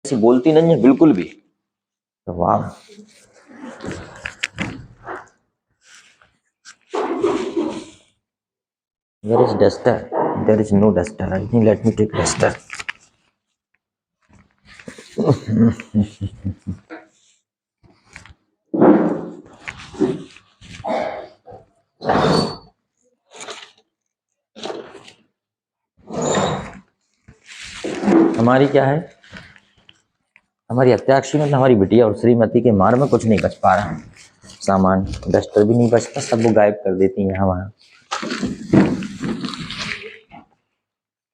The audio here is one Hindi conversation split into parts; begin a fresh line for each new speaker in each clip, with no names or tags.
ऐसी बोलती नहीं है बिल्कुल भी। तो वाह, where is duster? There is no duster. I think let me take duster. हमारी क्या है, हमारी हत्याक्षी मतलब हमारी बिटिया और श्रीमती के मार में कुछ नहीं बच पा रहा, सामान डस्टर भी नहीं बचता, सब वो गायब कर देती हैं यहाँ वहाँ।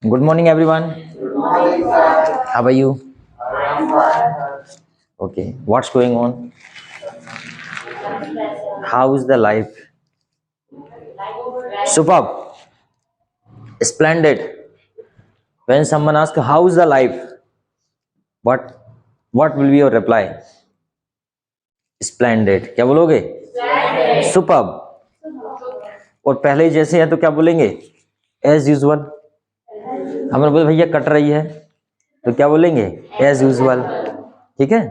Good morning everyone, how are you? Okay, what's going on? How is the life? Superb, splendid. When someone asks how is the life, what will be your reply? Splendid. क्या बोलोगे? Superb. और पहले ही जैसे हैं तो क्या बोलेंगे? As usual. हमने बोले भैया कट रही है तो क्या बोलेंगे? As usual. ठीक है,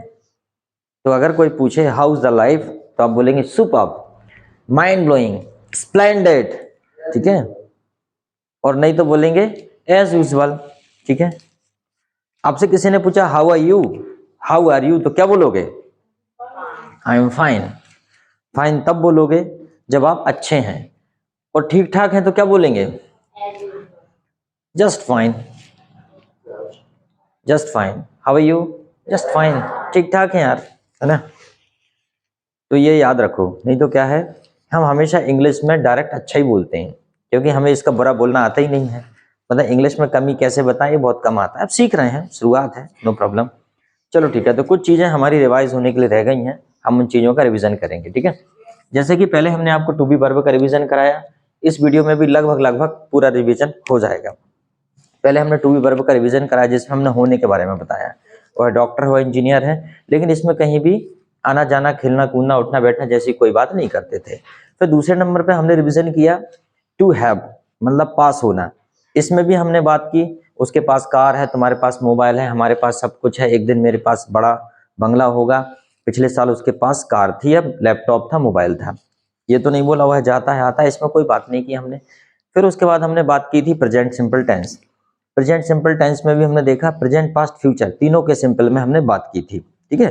तो अगर कोई पूछे how is the life तो आप बोलेंगे superb, mind blowing, splendid. ठीक है, और नहीं तो बोलेंगे as usual. ठीक है, आपसे किसी ने पूछा how are you, how are you, तो क्या बोलोगे? आई एम फाइन. फाइन तब बोलोगे जब आप अच्छे हैं, और ठीक ठाक हैं तो क्या बोलेंगे? Just fine. Just fine. How are you? Just fine. ठीक ठाक है यार, है ना? तो ये याद रखो, नहीं तो क्या है, हम हमेशा इंग्लिश में डायरेक्ट अच्छा ही बोलते हैं, क्योंकि हमें इसका बुरा बोलना आता ही नहीं है। मतलब इंग्लिश में कमी कैसे बताएं, ये बहुत कम आता है। अब सीख रहे हैं, शुरुआत है, नो प्रॉब्लम। चलो ठीक है, तो कुछ चीज़ें हमारी रिवाइज होने के लिए रह गई हैं, हम उन चीज़ों का रिवीजन करेंगे। ठीक है, जैसे कि पहले हमने आपको टू बी वर्ब का रिवीजन कराया, इस वीडियो में भी लगभग पूरा रिवीजन हो जाएगा। पहले हमने टू बी वर्ब का रिवीजन कराया जिसमें हमने होने के बारे में बताया, वह डॉक्टर हो, इंजीनियर है, लेकिन इसमें कहीं भी आना जाना, खेलना कूदना, उठना बैठना जैसी कोई बात नहीं करते थे। फिर दूसरे नंबर पे हमने रिवीजन किया टू हैव, मतलब पास होना। इसमें भी हमने बात की, उसके पास कार है, तुम्हारे पास मोबाइल है, हमारे पास सब कुछ है। एक दिन मेरे पास बड़ा बंगला होगा, पिछले साल उसके पास कार थी, अब लैपटॉप था, मोबाइल था। ये तो नहीं बोला हुआ है जाता है आता है, इसमें कोई बात नहीं की हमने। फिर उसके बाद हमने बात की थी present simple tense. Present simple tense में भी हमने देखा प्रेजेंट, पास्ट, फ्यूचर, तीनों के सिंपल में हमने बात की थी। ठीक है,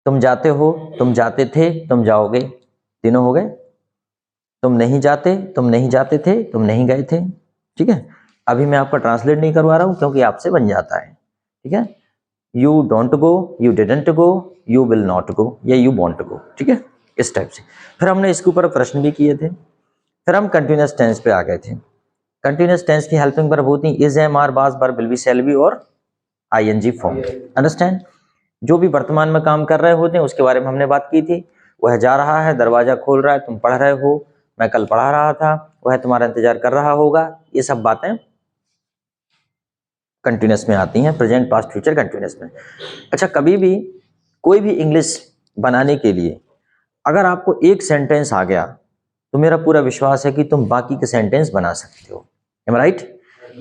तुम जाते हो, तुम जाते थे, तुम जाओगे, तीनों हो गए। तुम नहीं जाते, तुम नहीं जाते थे, तुम नहीं गए थे। ठीक है, अभी मैं आपका ट्रांसलेट नहीं करवा रहा हूं क्योंकि आपसे बन जाता है। ठीक है, you don't go, you didn't go, you will not go, या यू वॉन्ट गो। ठीक है, इस टाइप से। फिर हमने इसके ऊपर प्रश्न भी किए थे। फिर हम कंटिन्यूअस टेंस पे आ गए थे। कंटिन्यूअस टेंस की हेल्पिंग वर्ब होती है इज, एम, आर, बाज, verb, will be, shall be और आईएनजी फॉर्म। अंडरस्टैंड? जो भी वर्तमान में काम कर रहे होते हैं उसके बारे में हमने बात की थी। वह जा रहा है, दरवाजा खोल रहा है, तुम पढ़ रहे हो, मैं कल पढ़ा रहा था, वह तुम्हारा इंतजार कर रहा होगा। ये सब बातें कंटिन्यूअस में आती हैं, प्रेजेंट, पास्ट, फ्यूचर कंटिन्यूअस में। अच्छा, कभी भी कोई भी इंग्लिश बनाने के लिए अगर आपको एक सेंटेंस आ गया तो मेरा पूरा विश्वास है कि तुम बाकी के सेंटेंस बना सकते हो। Am right?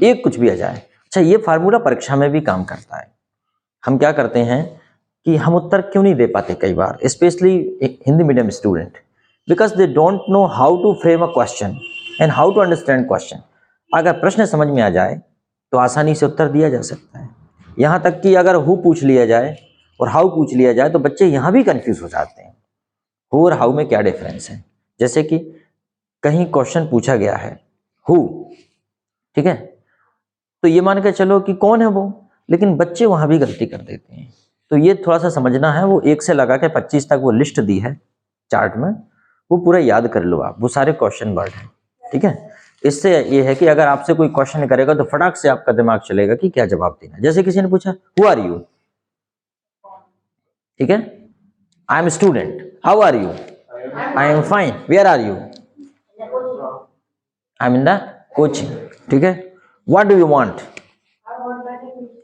एक कुछ भी आ जाए। अच्छा, ये फार्मूला परीक्षा में भी काम करता है। हम क्या करते हैं कि हम उत्तर क्यों नहीं दे पाते कई बार, specially Hindi medium student, because they don't know how to frame a question and how to understand question. अगर प्रश्न समझ में आ जाए तो आसानी से उत्तर दिया जा सकता है। यहाँ तक कि अगर हु पूछ लिया जाए और हाउ पूछ लिया जाए तो बच्चे यहाँ भी कंफ्यूज हो जाते हैं, हु और हाउ में क्या डिफरेंस है। जैसे कि कहीं क्वेश्चन पूछा गया है हु, ठीक है, तो ये मान के चलो कि कौन है वो, लेकिन बच्चे वहां भी गलती कर देते हैं। तो ये थोड़ा सा समझना है। वो 1 से लगा के 25 तक वो लिस्ट दी है चार्ट में, वो पूरा याद कर लो आप, वो सारे क्वेश्चन वर्ड हैं। ठीक है, इससे ये है कि अगर आपसे कोई क्वेश्चन करेगा तो फटाक से आपका दिमाग चलेगा कि क्या जवाब देना। जैसे किसी ने पूछा हु आर यू, ठीक है, I am student, how are you, I am fine, where are you, I am in the coaching. ठीक है, what do you want,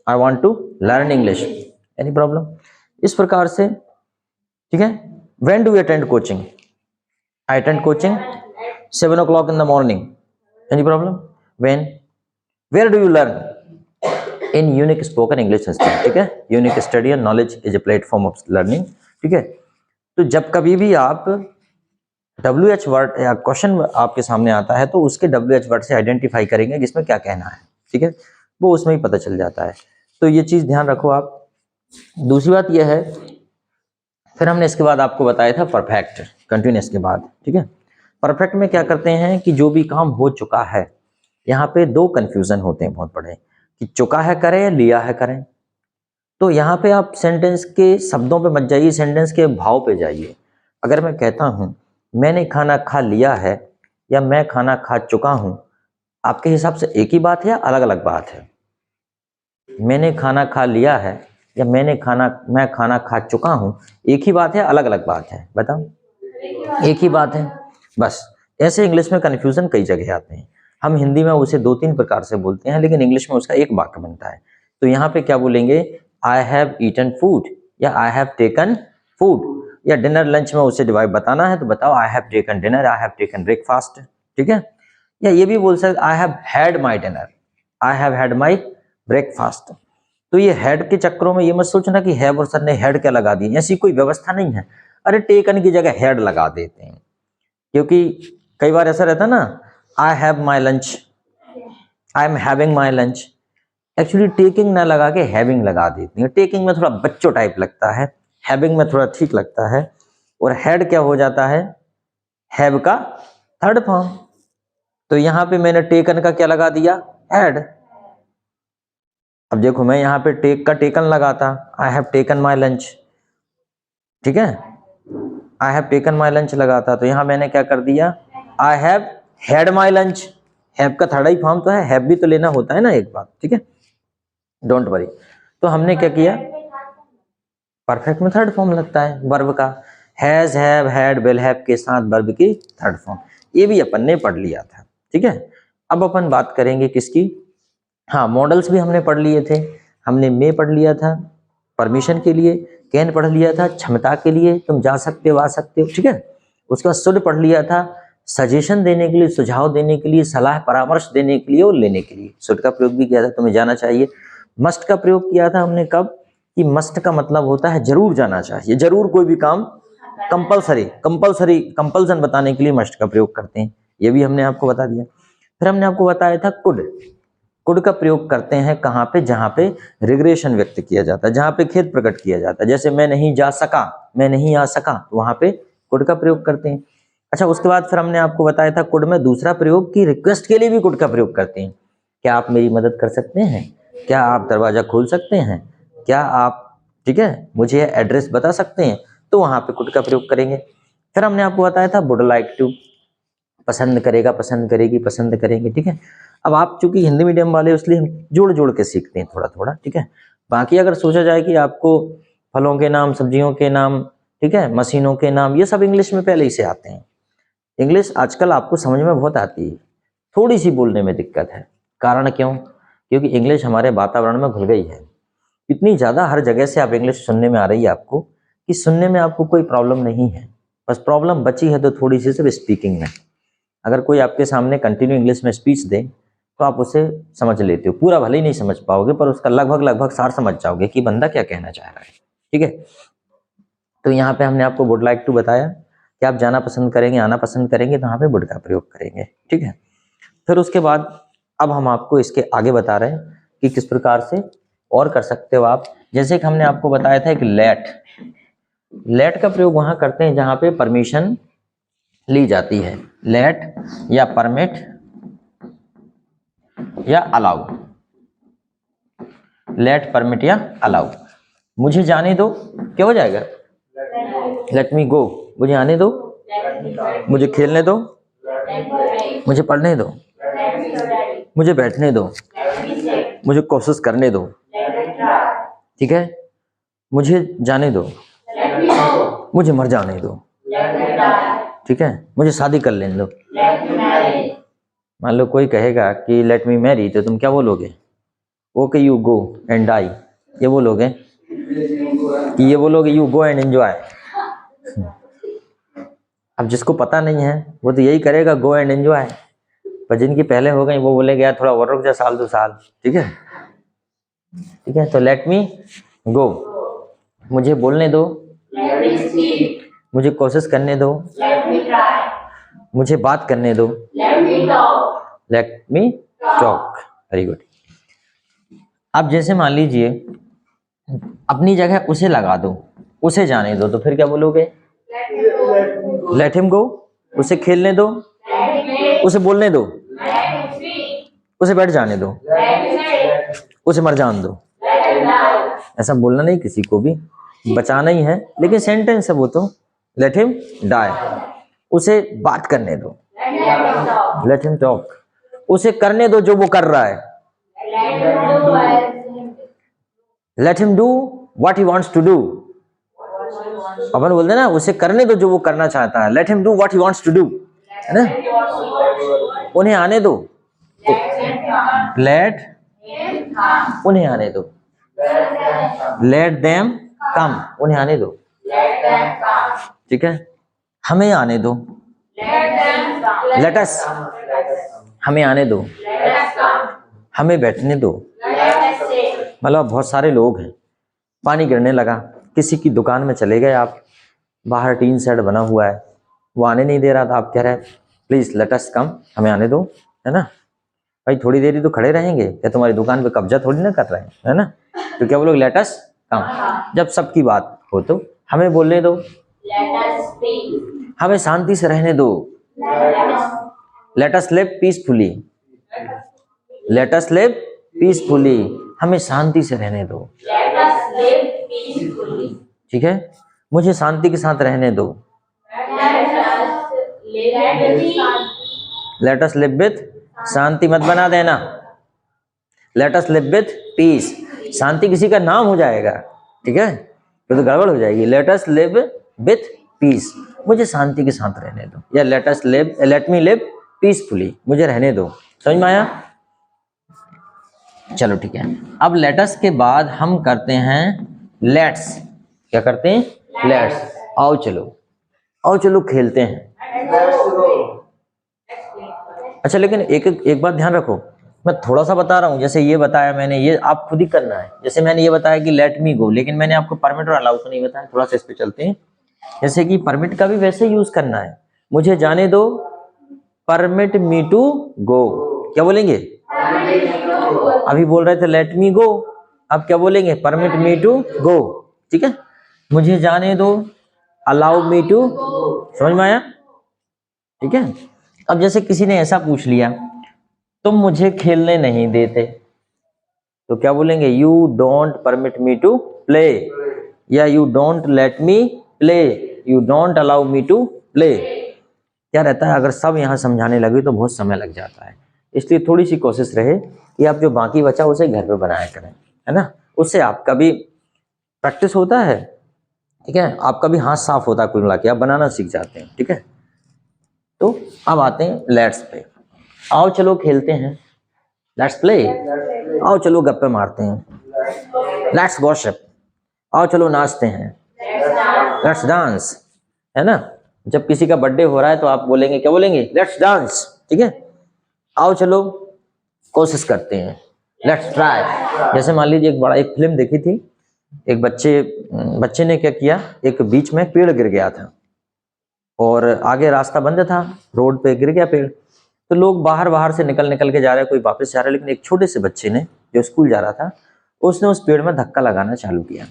I want to learn English, any problem. इस प्रकार से, ठीक है, when do you attend coaching, I attend coaching 7 o'clock in the morning, any problem. When, where do you learn, in unique spoken English system, ठीक है। Unique study and knowledge is a platform of learning, ठीक है। तो जब कभी भी आप WH वर्ड या क्वेश्चन आपके सामने आता है तो उसके WH वर्ड से आइडेंटिफाई करेंगे जिसमें क्या कहना है, ठीक है, वो उसमें ही पता चल जाता है। तो ये चीज ध्यान रखो आप। दूसरी बात यह है, फिर हमने इसके बाद आपको बताया था परफेक्ट, कंटिन्यूस के बाद, ठीक है। परफेक्ट में क्या करते हैं कि जो भी काम हो चुका है, यहाँ पे दो कंफ्यूजन होते हैं बहुत बड़े कि चुका है करें या लिया है करें। तो यहाँ पे आप सेंटेंस के शब्दों पे मत जाइए, सेंटेंस के भाव पे जाइए। अगर मैं कहता हूँ मैंने खाना खा लिया है या मैं खाना खा चुका हूँ, आपके हिसाब से एक ही बात है या अलग अलग बात है? मैंने खाना खा लिया है या मैं खाना खा चुका हूँ, एक ही बात है, अलग अलग बात है? बताओ। एक ही बात है। बस ऐसे इंग्लिश में कंफ्यूजन कई जगह आते हैं। हम हिंदी में उसे 2-3 प्रकार से बोलते हैं, लेकिन इंग्लिश में उसका एक वाक्य बनता है। तो यहाँ पे क्या बोलेंगे, आई हैव ईटन फूड या आई हैव टेकन फूड, या डिनर लंच में उसे डिवाइड बताना है तो बताओ I have taken dinner, I have taken breakfast, ठीक है। या ये भी बोल सकते I have had my dinner, I have had my breakfast. तो ये हेड के चक्करों में ये मत सोचना कि हैव और सर ने हेड क्या लगा दी, ऐसी कोई व्यवस्था नहीं है। अरे टेकन की जगह हेड लगा देते हैं, क्योंकि कई बार ऐसा रहता है ना, I have my lunch, I am having my lunch, actually taking ना लगा के हैविंग लगा देती है। टेकिंग में थोड़ा बच्चों टाइप लगता है, हैविंग में थोड़ा ठीक लगता है। और हेड क्या हो जाता है, हैव का थर्ड फॉर्म। तो यहां पे मैंने टेकन का क्या लगा दिया, हेड। अब देखो मैं यहाँ पे टेक का टेकन लगाता, I have taken my lunch, ठीक है, I have taken my lunch लगाता, तो यहाँ मैंने क्या कर दिया, I have had my lunch. Have का थर्ड ही फॉर्म तो है, हैव भी तो लेना होता है ना एक बात, ठीक है, डोंट वरी। तो हमने क्या किया, परफेक्ट में थर्ड फॉर्म लगता है वर्ब का, has, have, had, will have के साथ वर्ब की थर्ड फॉर्म। ये भी अपन ने पढ़ लिया था, ठीक है। अब अपन बात करेंगे किसकी, हाँ, मॉडल्स भी हमने पढ़ लिए थे। हमने मे पढ़ लिया था परमिशन के लिए, कैन पढ़ लिया था क्षमता के लिए, तुम जा सकते हो आ सकते हो, ठीक है। उसके बाद शुड पढ़ लिया था सजेशन देने के लिए, सुझाव देने के लिए, सलाह परामर्श देने के लिए और लेने के लिए। शुड का प्रयोग भी किया था, तुम्हें जाना चाहिए। मस्ट का प्रयोग किया था हमने कब, कि मस्ट का मतलब होता है जरूर जाना चाहिए, जरूर कोई भी काम, कंपल्सन बताने के लिए मस्ट का प्रयोग करते हैं, ये भी हमने आपको बता दिया। फिर हमने आपको बताया था कुड का प्रयोग करते हैं कहाँ पे, जहाँ पे रिग्रेशन व्यक्त किया जाता है, जहाँ पे खेद प्रकट किया जाता है। जैसे मैं नहीं जा सका, मैं नहीं आ सका, तो वहां पे कुड का प्रयोग करते हैं। अच्छा, उसके बाद फिर हमने आपको बताया था कुड में दूसरा प्रयोग की रिक्वेस्ट के लिए भी कुड का प्रयोग करते हैं। क्या आप मेरी मदद कर सकते हैं, क्या आप दरवाजा खोल सकते हैं, क्या आप, ठीक है, मुझे एड्रेस बता सकते हैं, तो वहां पे कुड का प्रयोग करेंगे। फिर हमने आपको बताया था वुड लाइक टू, पसंद करेगा, पसंद करेगी, पसंद करेंगे, ठीक है। अब आप चूंकि हिंदी मीडियम वाले, इसलिए हम जोड़ जोड़ के सीखते हैं थोड़ा थोड़ा, ठीक है। बाकी अगर सोचा जाए कि आपको फलों के नाम, सब्जियों के नाम, ठीक है, मशीनों के नाम, ये सब इंग्लिश में पहले ही से आते हैं। इंग्लिश आजकल आपको समझ में बहुत आती है, थोड़ी सी बोलने में दिक्कत है। कारण क्यों, क्योंकि इंग्लिश हमारे वातावरण में घुल गई है इतनी ज्यादा, हर जगह से आप इंग्लिश सुनने में आ रही है आपको, कि सुनने में आपको कोई प्रॉब्लम नहीं है। बस प्रॉब्लम बची है तो थोड़ी सी सिर्फ स्पीकिंग में। अगर कोई आपके सामने कंटिन्यू इंग्लिश में स्पीच दे तो आप उसे समझ लेते हो, पूरा भले ही नहीं समझ पाओगे पर उसका लगभग सार समझ जाओगे कि बंदा क्या कहना चाह रहा है, ठीक है। तो यहाँ पे हमने आपको वुड लाइक टू बताया कि आप जाना पसंद करेंगे, आना पसंद करेंगे, तो यहाँ पे वुड का प्रयोग करेंगे, ठीक है। फिर उसके बाद अब हम आपको इसके आगे बता रहे हैं कि किस प्रकार से और कर सकते हो आप। जैसे कि हमने आपको बताया था कि लेट का प्रयोग वहां करते हैं जहां पे परमिशन ली जाती है, लेट या परमिट या अलाउ, लेट, परमिट या अलाउ। मुझे जाने दो, क्या हो जाएगा, लेट मी गो, मुझे आने दो, मुझे खेलने दो, मुझे पढ़ने दो, मुझे बैठने दो, मुझे कोशिश करने दो, ठीक है, मुझे जाने दो, मुझे मर जाने दो, ठीक है, मुझे शादी कर लेने दो। मान लो कोई कहेगा कि लेट मी मैरी, तो तुम क्या बोलोगे, okay you go and die, ये बोलोगे कि ये बोलोगे यू गो एंड एंजॉय। अब जिसको पता नहीं है वो तो यही करेगा, गो एंड एंजॉय। पर जिनकी पहले हो गई वो बोलेगा यार थोड़ा और रुक जा, साल 2 साल, ठीक है। ठीक है, तो लेट मी गो, मुझे बोलने दो, मुझे कोशिश करने दो, मुझे बात करने दो, let me talk. Very good. अब जैसे मान लीजिए अपनी जगह उसे लगा दो, उसे जाने दो, तो फिर क्या बोलोगे? Let him go. उसे खेलने दो, उसे बोलने दो, उसे बैठ जाने दो, उसे मर जाने दो। ऐसा बोलना नहीं किसी को भी, बचाना ही है, लेकिन सेंटेंस है वो तो। लेट हिम डाई, उसे बात करने दो, लेट हिम टॉक, उसे करने दो जो वो कर रहा है, let him do what he wants to do. अपन बोलते हैं ना, उसे करने दो जो वो करना चाहता है, let him do what he wants to do, है ना। उन्हें आने दो, लेट उन्हें आने दो, लेट देम कम, उन्हें आने दो, ठीक है। हमें आने दो, लेट अस, हमें आने दो, हमें बैठने दो। मतलब बहुत सारे लोग हैं, पानी गिरने लगा, किसी की दुकान में चले गए आप, बाहर टीन शेड बना हुआ है, वो आने नहीं दे रहा था, आप कह रहे हैं प्लीज लेट अस कम, हमें आने दो, है ना। भाई थोड़ी देर ही तो खड़े रहेंगे, क्या तुम्हारी दुकान पे कब्जा थोड़ी ना कर रहे हैं, है ना। तो क्या बोलोगे? लेट अस कम। जब सबकी बात हो तो हमें बोलने दो, हमें शांति से रहने दो, let us live peacefully, late us live peacefully, हमें शांति से रहने दो, ठीक है। मुझे शांति के साथ रहने दो, लेट अस लिव विथ, शांति मत बना देना, let us live with peace, शांति किसी का नाम हो जाएगा, ठीक है, तो गड़बड़ हो जाएगी। Let us live with peace, मुझे शांति के साथ रहने दो, या let us live, let me live peacefully, मुझे रहने दो। समझ में आया? चलो ठीक है। अब लेटस के बाद हम करते हैं लेट्स। क्या करते हैं? लेट्स। आओ चलो, आओ चलो खेलते हैं। अच्छा, लेकिन एक बात ध्यान रखो, मैं थोड़ा सा बता रहा हूँ, जैसे ये बताया मैंने, ये आप खुद ही करना है। जैसे मैंने ये बताया कि लेट मी गो, लेकिन मैंने आपको परमिट और अलाउ तो नहीं बताया। थोड़ा सा इस पे चलते हैं। जैसे कि परमिट का भी वैसे यूज करना है, मुझे जाने दो, परमिट मी टू गो। क्या बोलेंगे? अभी बोल रहे थे लेट मी गो, अब क्या बोलेंगे? परमिट मी टू गो, ठीक है। मुझे जाने दो, अलाउ मी टू, समझ में आया? ठीक है। अब जैसे किसी ने ऐसा पूछ लिया, तुम मुझे खेलने नहीं देते, तो क्या बोलेंगे? You don't permit me to play, या you don't let me play, you don't allow me to play. क्या रहता है, अगर सब यहाँ समझाने लगे तो बहुत समय लग जाता है, इसलिए थोड़ी सी कोशिश रहे कि आप जो बाकी बचा उसे घर पे बनाया करें, है ना। उससे आपका भी प्रैक्टिस होता है, ठीक है, आपका भी हाथ साफ होता है, कुल मिला के आप बनाना सीख जाते हैं, ठीक है। तो अब आते हैं लेट्स पे। आओ चलो खेलते हैं, लेट्स प्ले। आओ चलो गप्पे मारते हैं, लेट्स गॉसिप। आओ चलो नाचते हैं, लेट्स डांस, है ना। जब किसी का बर्थडे हो रहा है तो आप बोलेंगे, क्या बोलेंगे? लेट्स डांस, ठीक है। आओ चलो कोशिश करते हैं, लेट्स ट्राई। जैसे मान लीजिए एक फिल्म देखी थी, एक बच्चे ने क्या किया, एक बीच में पेड़ गिर गया था और आगे रास्ता बंद था, रोड पे गिर गया पेड़, तो लोग बाहर से निकल के जा रहे हैं, कोई वापस जा रहा है, लेकिन एक छोटे से बच्चे ने जो स्कूल जा रहा था, उसने उस पेड़ में धक्का लगाना चालू किया।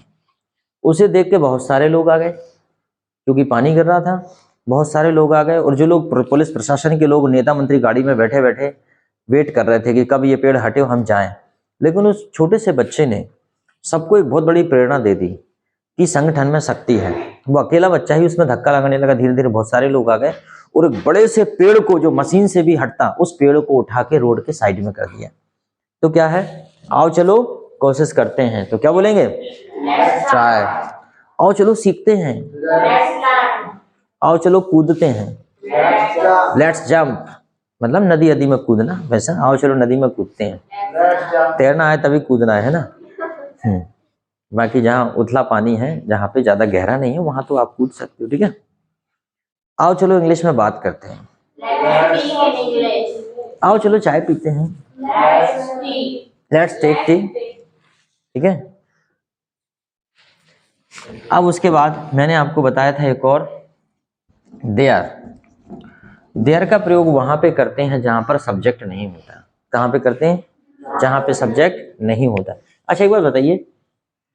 उसे देख के बहुत सारे लोग आ गए, क्योंकि पानी गिर रहा था, बहुत सारे लोग आ गए। और जो लोग पुलिस प्रशासन के लोग, नेता मंत्री गाड़ी में बैठे बैठे वेट कर रहे थे कि कब ये पेड़ हटे हम जाएं, लेकिन उस छोटे से बच्चे ने सबको एक बहुत बड़ी प्रेरणा दे दी कि संगठन में शक्ति है। वो अकेला बच्चा ही उसमें धक्का लगाने लगा, धीरे धीरे बहुत सारे लोग आ गए और एक बड़े से पेड़ को, जो मशीन से भी हटता, उस पेड़ को उठा के रोड के साइड में कर दिया। तो क्या है? आओ चलो कोशिश करते हैं, तो क्या बोलेंगे? ट्राई। आओ चलो सीखते हैं, आओ चलो कूदते हैं, लेट्स जंप, मतलब नदी नदी में कूदना, वैसा आओ चलो नदी में कूदते हैं। तैरना है तभी कूदना है ना। बाकी जहाँ उथला पानी है, जहाँ पे ज्यादा गहरा नहीं है, वहां तो आप कूद सकते हो, ठीक है। आओ चलो इंग्लिश में बात करते हैं, आओ चलो चाय पीते हैं, लेट्स टेक टी, ठीक है। अब उसके बाद मैंने आपको बताया था एक और, देयर। देयर का प्रयोग वहां पे करते हैं जहां पर सब्जेक्ट नहीं होता। कहां पे करते हैं? जहां पे सब्जेक्ट नहीं होता। अच्छा एक बार बताइए,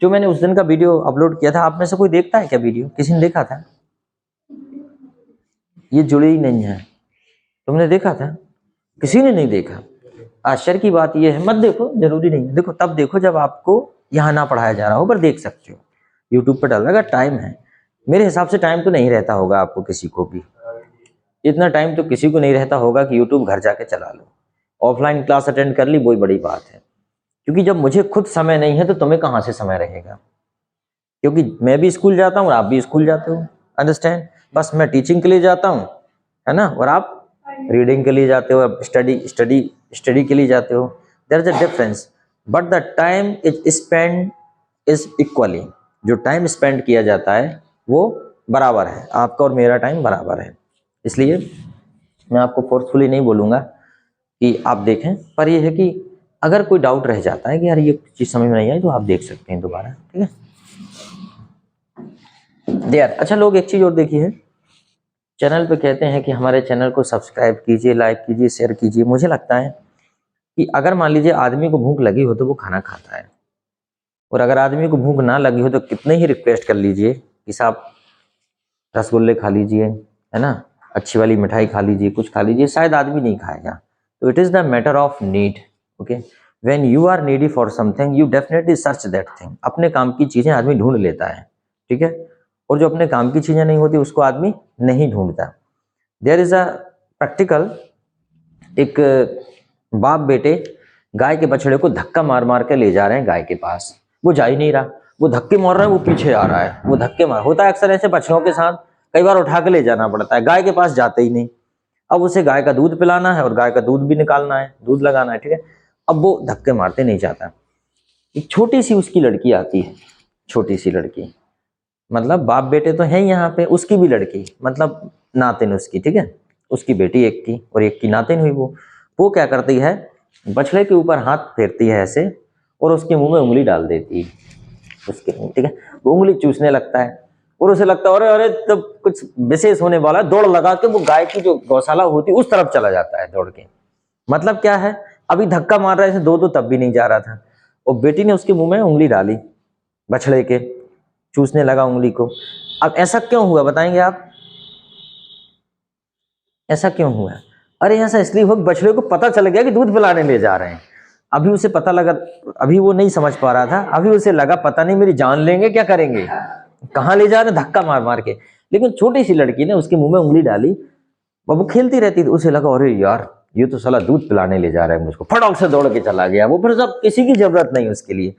जो मैंने उस दिन का वीडियो अपलोड किया था, आप में से कोई देखता है क्या वीडियो? किसी ने देखा था? ये जुड़ी ही नहीं है। तुमने देखा था? किसी ने नहीं देखा। आश्चर्य की बात यह है, मत देखो, जरूरी नहीं है। देखो तब देखो जब आपको यहाँ ना पढ़ाया जा रहा हो, पर देख सकते हो, यूट्यूब पर डाल, अगर टाइम है। मेरे हिसाब से टाइम तो नहीं रहता होगा आपको किसी को भी, इतना टाइम तो किसी को नहीं रहता होगा कि यूट्यूब घर जाके चला लो। ऑफलाइन क्लास अटेंड कर ली, वही बड़ी बात है। क्योंकि जब मुझे खुद समय नहीं है तो तुम्हें कहाँ से समय रहेगा? क्योंकि मैं भी स्कूल जाता हूँ और आप भी स्कूल जाते हो, अंडरस्टैंड। बस मैं टीचिंग के लिए जाता हूँ, है ना, और आप रीडिंग के लिए जाते हो, स्टडी के लिए जाते हो। There is a difference, but the time is spend is equally. जो टाइम स्पेंड किया जाता है वो बराबर है, आपका और मेरा टाइम बराबर है। इसलिए मैं आपको फोर्सफुली नहीं बोलूँगा कि आप देखें, पर यह है कि अगर कोई डाउट रह जाता है कि यार ये चीज़ समझ में नहीं आई, तो आप देख सकते हैं दोबारा, ठीक है। देयर। अच्छा लोग एक चीज़ और देखिए, चैनल पे कहते हैं कि हमारे चैनल को सब्सक्राइब कीजिए, लाइक कीजिए, शेयर कीजिए। मुझे लगता है कि अगर मान लीजिए आदमी को भूख लगी हो तो वो खाना खाता है, और अगर आदमी को भूख ना लगी हो तो कितने ही रिक्वेस्ट कर लीजिए कि साहब रसगुल्ले खा लीजिए, है ना, अच्छी वाली मिठाई खा लीजिए, कुछ खा लीजिए, शायद आदमी नहीं खाएगा। तो it is the matter of need. Okay, when you are needy for something you definitely search that thing. अपने काम की चीज़ें आदमी ढूंढ लेता है, ठीक है, और जो अपने काम की चीज़ें नहीं होती उसको आदमी नहीं ढूंढता। देयर इज़ अ प्रैक्टिकल, एक बाप बेटे गाय के बछड़े को धक्का मार मार के ले जा रहे हैं गाय के पास, वो जा ही नहीं रहा, वो धक्के मार रहा है, वो पीछे आ रहा है, वो धक्के मार, होता है अक्सर ऐसे बछड़ों के साथ, कई बार उठा के ले जाना पड़ता है, गाय के पास जाते ही नहीं। अब उसे गाय का दूध पिलाना है और गाय का दूध भी निकालना है, दूध लगाना है, ठीक है। अब वो धक्के मारते नहीं जाता। एक छोटी सी उसकी लड़की आती है, छोटी सी लड़की, मतलब बाप बेटे तो है यहाँ पे, उसकी भी लड़की, मतलब नातिन उसकी, ठीक है, उसकी बेटी एक की और एक की नातिन हुई। वो क्या करती है, बछड़े के ऊपर हाथ फेरती है ऐसे, और उसके मुंह में उंगली डाल देती है उसके, ठीक है। वो उंगली चूसने लगता है और उसे लगता है अरे अरे तब कुछ विशेष होने वाला है, दौड़ लगा के वो गाय की जो गौशाला होती है उस तरफ चला जाता है दौड़ के। मतलब क्या है, अभी धक्का मार रहा है दो तो तब भी नहीं जा रहा था, और बेटी ने उसके मुंह में उंगली डाली, बछड़े के, चूसने लगा उंगली को। अब ऐसा क्यों हुआ बताएंगे आप? ऐसा क्यों हुआ? अरे ऐसा इसलिए हुआ, बछड़े को पता चल गया कि दूध पिलाने ले जा रहे हैं। अभी उसे पता लगा, अभी वो नहीं समझ पा रहा था, अभी उसे लगा पता नहीं मेरी जान लेंगे, क्या करेंगे, कहाँ ले जा रहे, धक्का मार मार के। लेकिन छोटी सी लड़की ने उसके मुंह में उंगली डाली, वो खेलती रहती थी, उसे लगा अरे यार ये तो साला दूध पिलाने ले जा रहा है मुझको, फटाक से दौड़ के चला गया वो, फिर सब किसी की जरूरत नहीं उसके लिए।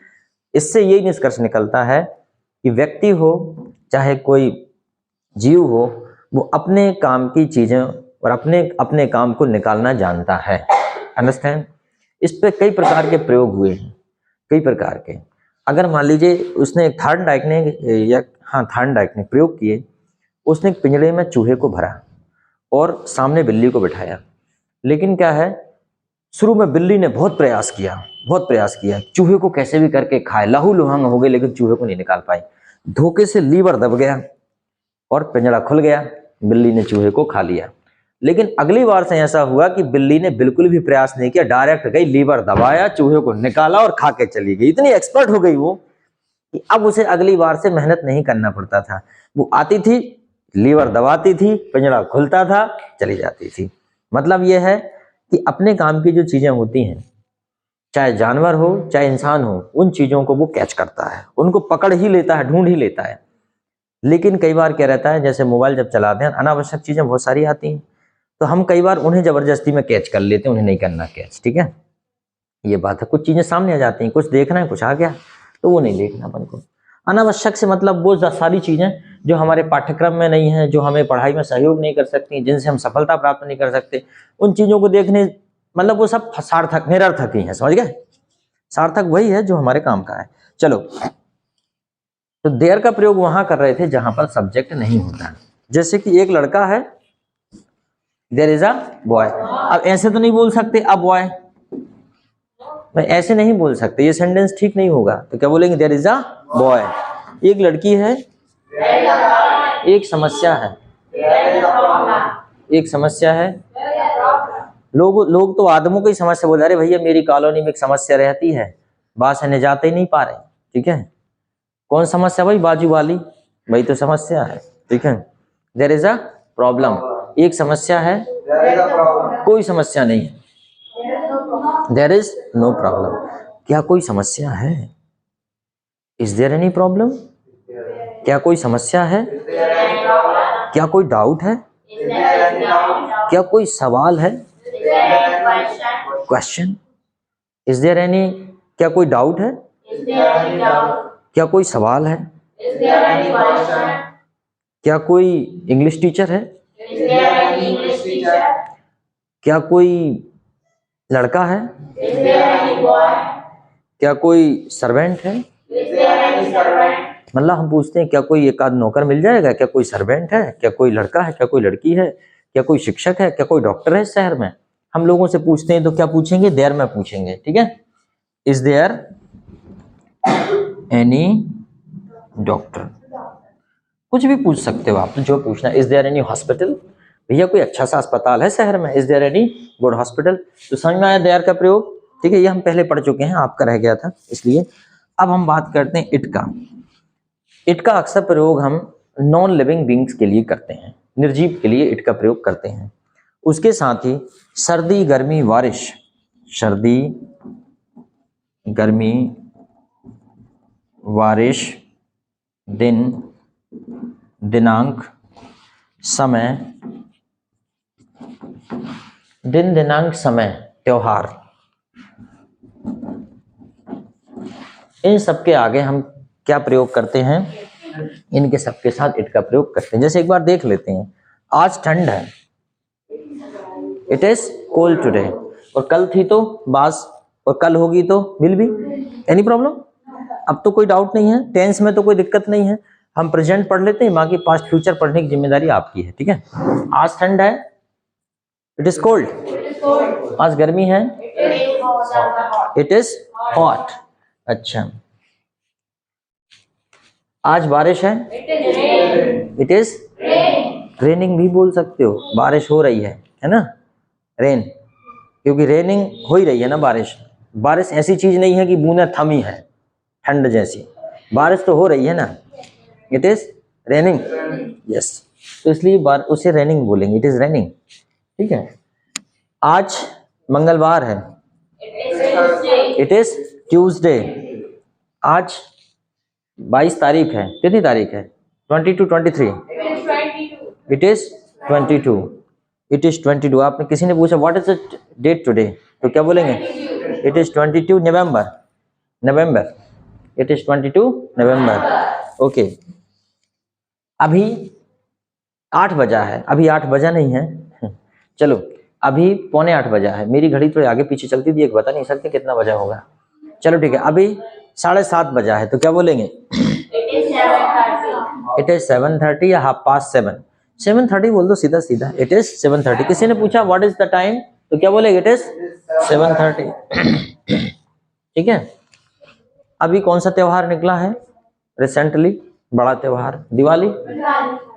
इससे यही निष्कर्ष निकलता है कि व्यक्ति हो चाहे कोई जीव हो, वो अपने काम की चीजें और अपने अपने काम को निकालना जानता है, अंडरस्टैंड। इस पे कई प्रकार के प्रयोग हुए हैं, कई प्रकार के। अगर मान लीजिए उसने एक थार्नडाइक ने, या हाँ थार्नडाइक ने प्रयोग किए, उसने एक पिंजड़े में चूहे को भरा और सामने बिल्ली को बिठाया। लेकिन क्या है, शुरू में बिल्ली ने बहुत प्रयास किया चूहे को कैसे भी करके खाए, लहू लुहांग हो गई, लेकिन चूहे को नहीं निकाल पाई। धोखे से लीवर दब गया और पिंजड़ा खुल गया, बिल्ली ने चूहे को खा लिया। लेकिन अगली बार से ऐसा हुआ कि बिल्ली ने बिल्कुल भी प्रयास नहीं किया, डायरेक्ट गई, लीवर दबाया, चूहे को निकाला और खा के चली गई। इतनी एक्सपर्ट हो गई वो कि अब उसे अगली बार से मेहनत नहीं करना पड़ता था। वो आती थी, लीवर दबाती थी, पिंजड़ा खुलता था, चली जाती थी। मतलब यह है कि अपने काम की जो चीजें होती हैं, चाहे जानवर हो चाहे इंसान हो, उन चीजों को वो कैच करता है, उनको पकड़ ही लेता है, ढूंढ ही लेता है। लेकिन कई बार क्या रहता है, जैसे मोबाइल जब चलाते हैं अनावश्यक चीजें बहुत सारी आती हैं, तो हम कई बार उन्हें जबरदस्ती में कैच कर लेते हैं, उन्हें नहीं करना कैच, ठीक है, ये बात है। कुछ चीजें सामने आ जाती हैं, कुछ देखना है, कुछ आ गया तो वो नहीं देखना अपन को। अनावश्यक से मतलब वो सारी चीजें जो हमारे पाठ्यक्रम में नहीं है, जो हमें पढ़ाई में सहयोग नहीं कर सकती, जिनसे हम सफलता प्राप्त नहीं कर सकते, उन चीजों को देखने, मतलब वो सब सार्थक निरर्थक ही है, समझ गए। सार्थक वही है जो हमारे काम का है। चलो, तो देयर का प्रयोग वहां कर रहे थे जहां पर सब्जेक्ट नहीं होता। जैसे कि एक लड़का है, देयर इज अ बॉय। अब ऐसे तो नहीं बोल सकते अ बॉय, मैं ऐसे नहीं बोल सकते, ये सेंटेंस ठीक नहीं होगा। तो क्या बोलेंगे? देयर इज अ बॉय, एक लड़की है, एक समस्या है, एक समस्या है। लोग तो आदमों की समस्या बोल रहे, भैया मेरी कॉलोनी में एक समस्या रहती है, बाहर से जाते ही नहीं पा रहे। ठीक है, कौन समस्या भाई? बाजू वाली, वही तो समस्या है। ठीक है, देयर इज अ प्रॉब्लम, एक समस्या है, कोई समस्या नहीं है। देयर इज नो प्रॉब्लम, क्या कोई समस्या है? इज देयर एनी प्रॉब्लम, क्या कोई समस्या है? क्या कोई डाउट है? क्या कोई सवाल है? क्वेश्चन। इज देयर एनी, क्या कोई डाउट है? क्या कोई सवाल है? क्या कोई इंग्लिश टीचर है? क्या कोई लड़का है? क्या कोई सर्वेंट है? मतलब हम पूछते हैं क्या कोई एक आध नौकर मिल जाएगा? क्या कोई सर्वेंट है? क्या कोई लड़का है? क्या कोई लड़की है? क्या कोई शिक्षक है? क्या कोई डॉक्टर है इस शहर में? हम लोगों से पूछते हैं तो क्या पूछेंगे? देयर में पूछेंगे। ठीक है, इज देयर एनी डॉक्टर, कुछ भी पूछ सकते हो आप, जो पूछना। इज देयर एनी हॉस्पिटल, भैया कोई अच्छा सा अस्पताल है शहर में? Is there any good hospital. तो समझ में आया देयर का प्रयोग? ठीक है, ये हम पहले पढ़ चुके हैं, आपका रह गया था इसलिए। अब हम बात करते हैं इट का। इट का अक्सर प्रयोग हम नॉन लिविंग बींग्स के लिए करते हैं, निर्जीव के लिए इट का प्रयोग करते हैं। उसके साथ ही सर्दी, गर्मी, बारिश, सर्दी, गर्मी, बारिश, दिन, दिनांक, समय, दिन, दिनांक, समय, त्योहार, इन सब के आगे हम क्या प्रयोग करते हैं? इनके सबके साथ इट का प्रयोग करते हैं। जैसे एक बार देख लेते हैं, आज ठंड है, इट इज कोल्ड टुडे, और कल थी तो बास, और कल होगी तो विल बी। Any problem? अब तो कोई डाउट नहीं है, टेंस में तो कोई दिक्कत नहीं है। हम प्रेजेंट पढ़ लेते हैं, बाकी पास्ट फ्यूचर पढ़ने की जिम्मेदारी आपकी है। ठीक है, आज ठंड है, इट इज कोल्ड। आज गर्मी है, इट इज हॉट। अच्छा, आज बारिश है, इट इज रेनिंग भी बोल सकते हो, बारिश हो रही है ना, रेन, क्योंकि रेनिंग हो ही रही है ना बारिश। बारिश ऐसी चीज नहीं है कि बूंदें थमी है ठंड जैसी, बारिश तो हो रही है ना, इट इज रेनिंग। यस, तो इसलिए उसे रेनिंग बोलेंगे, इट इज रेनिंग। ठीक है, आज मंगलवार है, इट इज ट्यूसडे। आज 22 तारीख है, कितनी तारीख है? 22, 23, इट इज 22, इट इज 22। आपने किसी ने पूछा what is the date today, तो क्या बोलेंगे? It is 22 November, November, it is 22 November. Okay, अभी 8 बजा है, अभी 8 बजा नहीं है चलो, अभी 7:45 बजा है। मेरी घड़ी थोड़ी आगे पीछे चलती थी, एक बता नहीं सकते कितना बजा होगा। चलो ठीक है, अभी 7:30 बजा है, तो क्या बोलेंगे? इट इज 7:30 या 7:30। 7:30 बोल दो सीधा सीधा, इट इज 7:30। किसी ने पूछा व्हाट इज द टाइम, तो क्या बोलेंगे? इट इज 7:30 ठीक है, अभी कौन सा त्योहार निकला है रिसेंटली? बड़ा त्योहार दिवाली,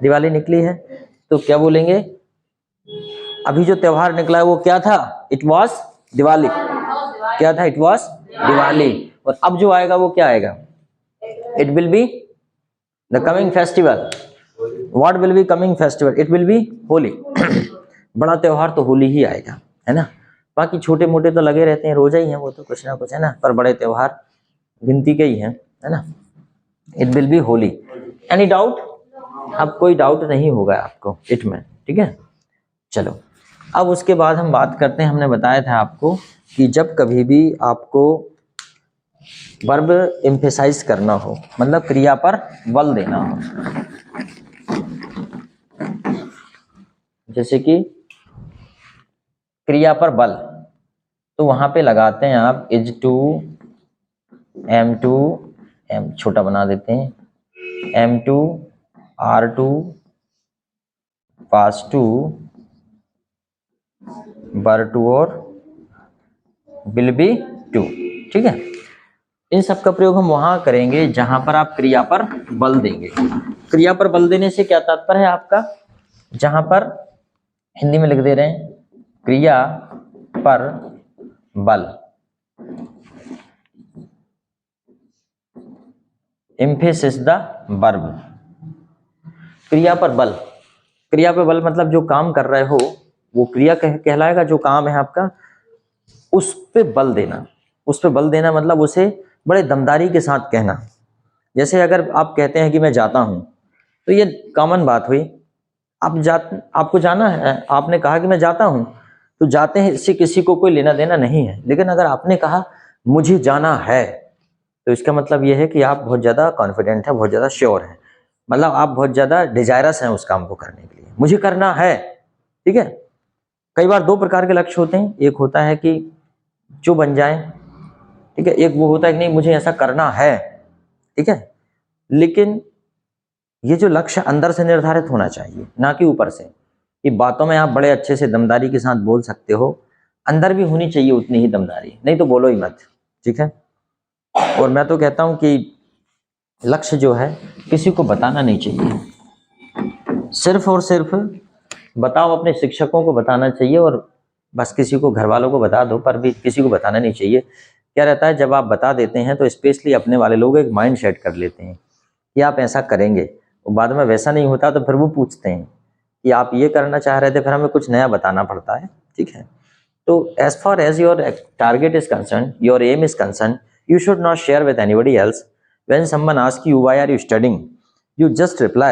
दिवाली निकली है, तो क्या बोलेंगे? अभी जो त्योहार निकला है वो क्या था? It was Diwali. क्या था? It was Diwali. और अब जो आएगा वो क्या आएगा? It will be the coming festival. What will be coming festival? It will be Holi बड़ा त्योहार तो होली ही आएगा, है ना। बाकी छोटे मोटे तो लगे रहते हैं, रोजा ही है वो तो, कुछ ना कुछ, है ना, पर बड़े त्योहार गिनती के ही है ना। It will be Holi. Any doubt? अब कोई डाउट नहीं होगा आपको इट में, ठीक है। चलो, अब उसके बाद हम बात करते हैं, हमने बताया था आपको कि जब कभी भी आपको वर्ब एम्फेसाइज करना हो, मतलब क्रिया पर बल देना हो, जैसे कि क्रिया पर बल, तो वहां पे लगाते हैं आप is to, am to, am छोटा बना देते हैं, am to, are to, was to, were to और विल बी टू। ठीक है। इन सब का प्रयोग हम वहां करेंगे जहां पर आप क्रिया पर बल देंगे। क्रिया पर बल देने से क्या तात्पर्य है आपका, जहां पर हिंदी में लिख दे रहे हैं क्रिया पर बल, एम्फेसिस द वर्ब। क्रिया पर बल, क्रिया पर बल मतलब जो काम कर रहे हो वो क्रिया कहलाएगा। जो काम है आपका उस पे बल देना, उस पे बल देना मतलब उसे बड़े दमदारी के साथ कहना। जैसे अगर आप कहते हैं कि मैं जाता हूं, तो ये कॉमन बात हुई, आपको जाना है, आपने कहा कि मैं जाता हूं, तो जाते हैं इससे किसी को कोई लेना देना नहीं है। लेकिन अगर आपने कहा मुझे जाना है, तो इसका मतलब यह है कि आप बहुत ज्यादा कॉन्फिडेंट है, बहुत ज्यादा श्योर है, मतलब आप बहुत ज्यादा डिजायरस हैं उस काम को करने के लिए, मुझे करना है। ठीक है। कई बार दो प्रकार के लक्ष्य होते हैं, एक होता है कि जो बन जाए, ठीक है, एक वो होता है कि नहीं मुझे ऐसा करना है। ठीक है। लेकिन ये जो लक्ष्य अंदर से निर्धारित होना चाहिए, ना कि ऊपर से। कि बातों में आप बड़े अच्छे से दमदारी के साथ बोल सकते हो, अंदर भी होनी चाहिए उतनी ही दमदारी, नहीं तो बोलो ही मत। ठीक है। और मैं तो कहता हूं कि लक्ष्य जो है किसी को बताना नहीं चाहिए, सिर्फ और सिर्फ बताओ अपने शिक्षकों को बताना चाहिए, और बस किसी को घर वालों को बता दो, पर भी किसी को बताना नहीं चाहिए। क्या रहता है, जब आप बता देते हैं तो स्पेशली अपने वाले लोग एक माइंड सेट कर लेते हैं कि आप ऐसा करेंगे, और बाद में वैसा नहीं होता तो फिर वो पूछते हैं कि आप ये करना चाह रहे थे, फिर हमें कुछ नया बताना पड़ता है। ठीक है। तो as far as your target is concern, your aim is concern, you should not share with anybody else. When someone asks you why are you studying, you just reply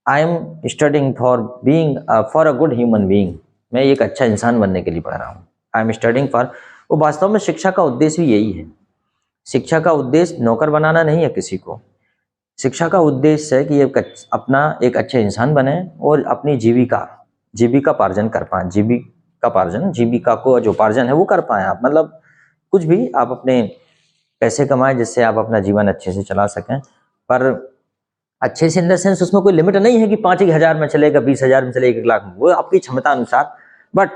I am studying for being for a good human being. मैं एक अच्छा इंसान बनने के लिए पढ़ रहा हूँ। I am studying for, वो वास्तव में शिक्षा का उद्देश्य भी यही है। शिक्षा का उद्देश्य नौकर बनाना नहीं है किसी को। शिक्षा का उद्देश्य है कि अपना एक अच्छे इंसान बने और अपनी जीविका पार्जन कर पाए। जीविका को जो पार्जन है वो कर पाए आप, मतलब कुछ भी आप अपने पैसे कमाए जिससे आप अपना जीवन अच्छे से चला सकें। पर अच्छे से इन द सेंस उसमें कोई लिमिट नहीं है कि 5,000 में चलेगा, 20,000 में चलेगा, 1,00,000 में, वो आपकी क्षमता अनुसार। But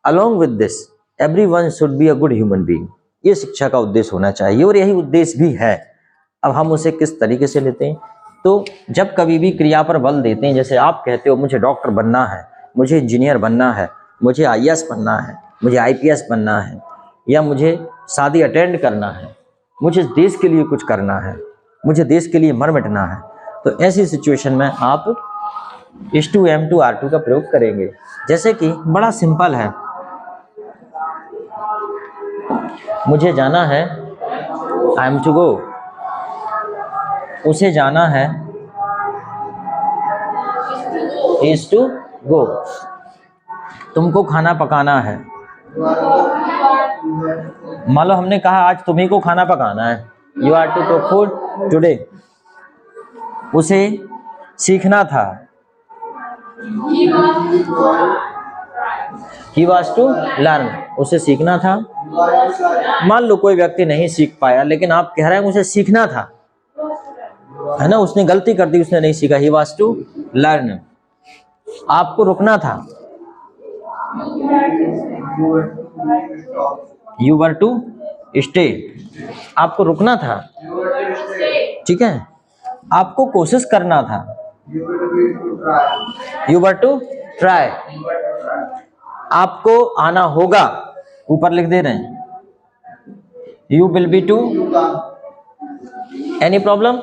along with this everyone should be a good human being. ये शिक्षा का उद्देश्य होना चाहिए, और यही उद्देश्य भी है। अब हम उसे किस तरीके से लेते हैं, तो जब कभी भी क्रिया पर बल देते हैं, जैसे आप कहते हो मुझे डॉक्टर बनना है, मुझे इंजीनियर बनना है, मुझे IAS बनना है, मुझे IPS बनना है, या मुझे शादी अटेंड करना है, मुझे देश के लिए कुछ करना है, मुझे देश के लिए मर मिटना है, तो ऐसी सिचुएशन में आप is to am to are to का प्रयोग करेंगे। जैसे कि बड़ा सिंपल है, मुझे जाना है, I am to go, उसे जाना है, is to go, तुमको खाना पकाना है। मान लो हमने कहा आज तुम्ही को खाना पकाना है, you are to cook food today. उसे सीखना था, ही वॉज टू लर्न, उसे सीखना था। मान लो कोई व्यक्ति नहीं सीख पाया, लेकिन आप कह रहे हैं उसे सीखना था, है ना, उसने गलती कर दी, उसने नहीं सीखा, ही वॉज टू लर्न। आपको रुकना था, यू वर टू स्टे, आपको रुकना था। ठीक है। आपको कोशिश करना था, यू वर टू ट्राई। आपको आना होगा, ऊपर लिख दे रहे हैं, you will be to. Any problem?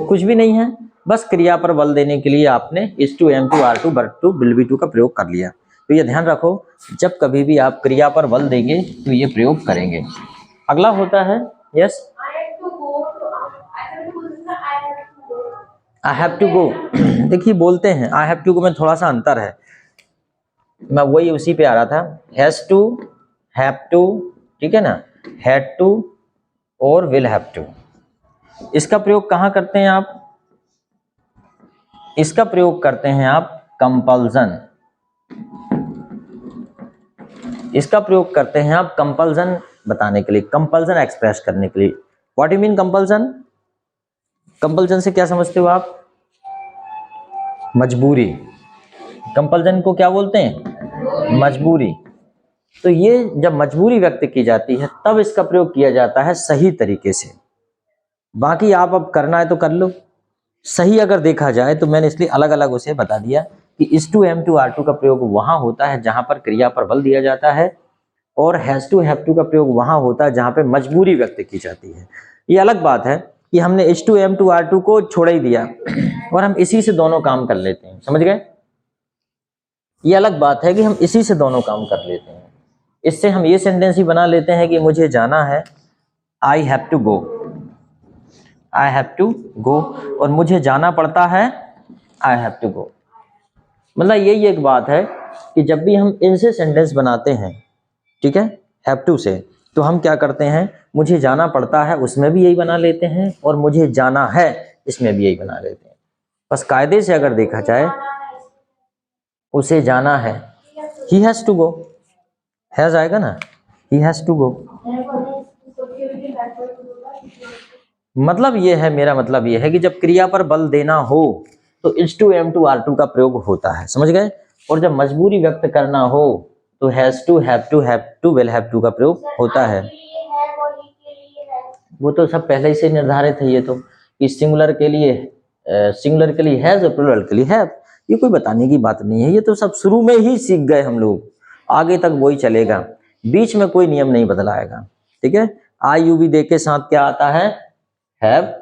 कुछ भी नहीं है, बस क्रिया पर बल देने के लिए आपने is to am to are to verb to will be to का प्रयोग कर लिया। तो ये ध्यान रखो, जब कभी भी आप क्रिया पर बल देंगे तो ये प्रयोग करेंगे। अगला होता है yes, I have to go. देखिए बोलते हैं आई हैव टू गो में थोड़ा सा अंतर है, मैं वही उसी पे आ रहा था, हैज टू, हैव टू, ठीक है ना, हैड टू और विल हैव टू। इसका प्रयोग कहाँ करते हैं आप? इसका प्रयोग करते हैं आप कंपल्सन। इसका प्रयोग करते हैं आप कंपल्सन बताने के लिए, कंपल्सन एक्सप्रेस करने के लिए। What you mean compulsion? Compulsion से क्या समझते हो आप? मजबूरी। कंपल्सन को क्या बोलते हैं? मजबूरी। तो ये जब मजबूरी व्यक्त की जाती है तब इसका प्रयोग किया जाता है सही तरीके से। बाकी आप अब करना है तो कर लो। सही अगर देखा जाए तो मैंने इसलिए अलग अलग उसे बता दिया कि is to am to are to का प्रयोग वहां होता है जहां पर क्रिया पर बल दिया जाता है, और हैज टू हैव टू का प्रयोग वहां होता है जहां पे मजबूरी व्यक्त की जाती है। ये अलग बात है कि हमने is to am to are to को छोड़ ही दिया और हम इसी से दोनों काम कर लेते हैं, समझ गए? ये अलग बात है कि हम इसी से दोनों काम कर लेते हैं। इससे हम ये सेंटेंस ही बना लेते हैं कि मुझे जाना है, I have to go, I have to go, और मुझे जाना पड़ता है, आई हैव टू गो। मतलब यही एक बात है कि जब भी हम इनसे सेंटेंस बनाते हैं, ठीक है, हैव टू से, तो हम क्या करते हैं, मुझे जाना पड़ता है उसमें भी यही बना लेते हैं, और मुझे जाना है इसमें भी यही बना लेते हैं। बस कायदे से अगर देखा जाए, उसे जाना है, he has to go, has आएगा ना, ही हैज टू गो। मतलब ये है, मेरा मतलब ये है कि जब क्रिया पर बल देना हो तो is to am to are to का प्रयोग होता है, समझ गए? और जब मजबूरी व्यक्त करना हो तो has to, have to, will have to का प्रयोग होता है। वो तो सब पहले ही से निर्धारित है। ये तो कि सिंगुलर के लिए हैज और प्लूरल के लिए हैव, ये कोई बताने की बात नहीं है। ये तो सब शुरू में ही सीख गए हम लोग, आगे तक वही चलेगा, बीच में कोई नियम नहीं बदलाएगा, ठीक है? आई यू बी दे के साथ क्या आता है, हैव,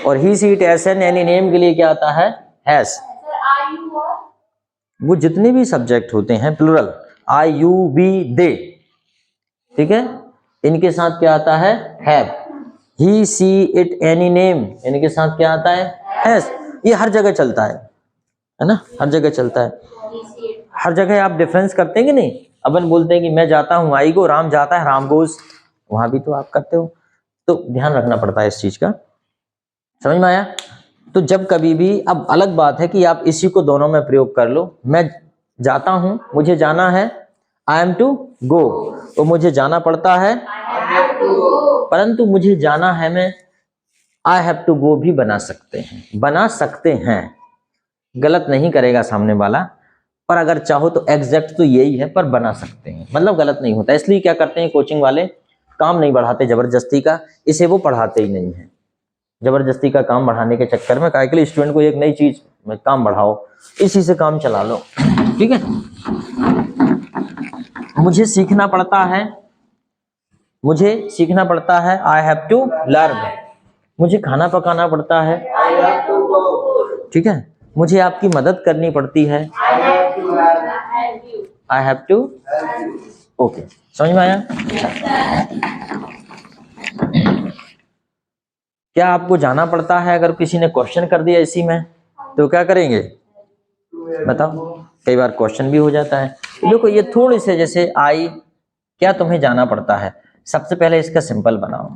और he see it as an any name के लिए क्या आता है, हैज। वो जितने भी सब्जेक्ट होते हैं प्लूरल, आई यू बी दे, ठीक है, इनके साथ क्या आता है, have. He see it any name, इनके साथ क्या आता है, हैज। ये हर जगह चलता है ना, हर जगह चलता है। हर जगह आप डिफरेंस करते हैं कि नहीं? अपन बोलते हैं कि मैं जाता हूँ, आई गो, राम जाता है, राम गोज, वहां भी तो आप करते हो। तो ध्यान रखना पड़ता है इस चीज का, समझ में आया? तो जब कभी भी, अब अलग बात है कि आप इसी को दोनों में प्रयोग कर लो। मैं जाता हूं, मुझे जाना है, आई एम टू गो, तो मुझे जाना पड़ता है, परंतु मुझे जाना है में आई हैव टू गो भी बना सकते हैं, गलत नहीं करेगा सामने वाला। पर अगर चाहो तो एग्जैक्ट तो यही है, पर बना सकते हैं, मतलब गलत नहीं होता। इसलिए क्या करते हैं कोचिंग वाले, काम नहीं बढ़ाते जबरदस्ती का, इसे वो पढ़ाते ही नहीं है। जबरदस्ती का काम बढ़ाने के चक्कर में काय के लिए स्टूडेंट को एक नई चीज में काम बढ़ाओ, इसी से काम चला लो, ठीक है? मुझे सीखना पड़ता है, आई हैव टू लर्न। मुझे खाना पकाना पड़ता है, ठीक है। मुझे आपकी मदद करनी पड़ती है, आई हैव टू, ओके, समझ में आया? क्या आपको जाना पड़ता है? अगर किसी ने क्वेश्चन कर दिया इसी में तो क्या करेंगे बताओ? कई बार क्वेश्चन भी हो जाता है। देखो ये थोड़ी से, जैसे आई, क्या तुम्हें जाना पड़ता है, सबसे पहले इसका सिंपल बनाओ।